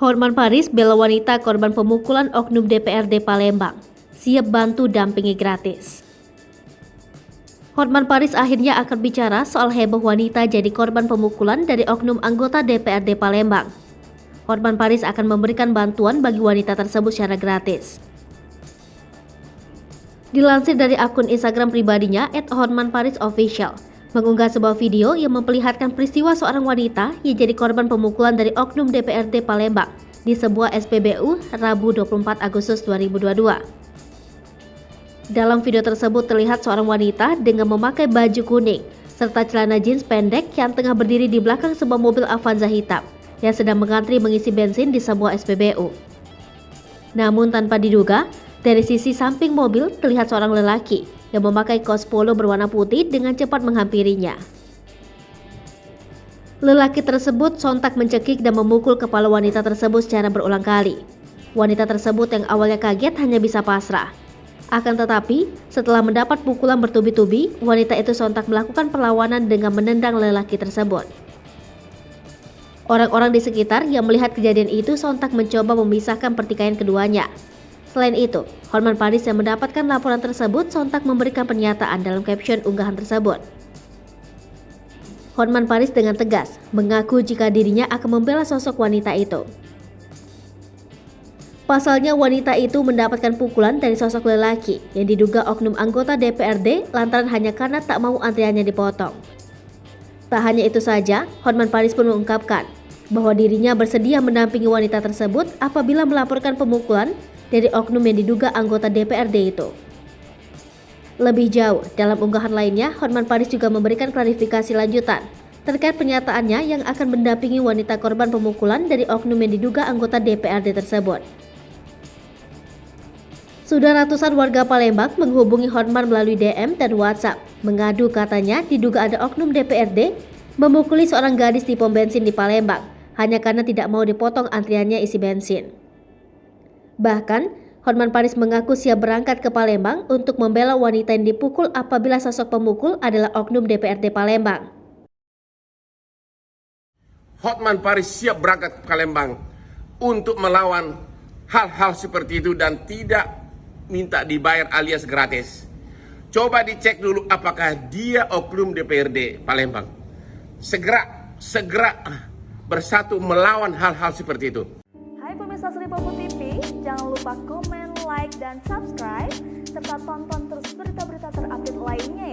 Hotman Paris bela wanita korban pemukulan oknum DPRD Palembang, siap bantu dampingi gratis. Hotman Paris akhirnya akan bicara soal heboh wanita jadi korban pemukulan dari oknum anggota DPRD Palembang. Hotman Paris akan memberikan bantuan bagi wanita tersebut secara gratis. Dilansir dari akun Instagram pribadinya @hotmanparisofficial, mengunggah sebuah video yang memperlihatkan peristiwa seorang wanita yang jadi korban pemukulan dari oknum DPRD Palembang di sebuah SPBU Rabu 24 Agustus 2022. Dalam video tersebut terlihat seorang wanita dengan memakai baju kuning serta celana jeans pendek yang tengah berdiri di belakang sebuah mobil Avanza hitam yang sedang mengantri mengisi bensin di sebuah SPBU. Namun tanpa diduga, dari sisi samping mobil terlihat seorang lelaki yang memakai kaos polo berwarna putih dengan cepat menghampirinya. Lelaki tersebut sontak mencekik dan memukul kepala wanita tersebut secara berulang kali. Wanita tersebut yang awalnya kaget hanya bisa pasrah. Akan tetapi, setelah mendapat pukulan bertubi-tubi, wanita itu sontak melakukan perlawanan dengan menendang lelaki tersebut. Orang-orang di sekitar yang melihat kejadian itu sontak mencoba memisahkan pertikaian keduanya. Selain itu, Hotman Paris yang mendapatkan laporan tersebut sontak memberikan pernyataan dalam caption unggahan tersebut. Hotman Paris dengan tegas mengaku jika dirinya akan membela sosok wanita itu. Pasalnya wanita itu mendapatkan pukulan dari sosok lelaki yang diduga oknum anggota DPRD lantaran hanya karena tak mau antriannya dipotong. Tak hanya itu saja, Hotman Paris pun mengungkapkan bahwa dirinya bersedia mendampingi wanita tersebut apabila melaporkan pemukulan dari oknum yang diduga anggota DPRD itu. Lebih jauh, dalam unggahan lainnya, Hotman Paris juga memberikan klarifikasi lanjutan terkait pernyataannya yang akan mendampingi wanita korban pemukulan dari oknum yang diduga anggota DPRD tersebut. Sudah ratusan warga Palembang menghubungi Hotman melalui DM dan WhatsApp, mengadu katanya diduga ada oknum DPRD memukuli seorang gadis di pom bensin di Palembang hanya karena tidak mau dipotong antriannya isi bensin. Bahkan, Hotman Paris mengaku siap berangkat ke Palembang untuk membela wanita yang dipukul apabila sosok pemukul adalah oknum DPRD Palembang. Hotman Paris siap berangkat ke Palembang untuk melawan hal-hal seperti itu dan tidak minta dibayar alias gratis. Coba dicek dulu apakah dia oknum DPRD Palembang. Segera bersatu melawan hal-hal seperti itu. Hai pemirsa Sri Popo TV, jangan lupa komen, like, dan subscribe, serta tonton terus berita-berita terupdate lainnya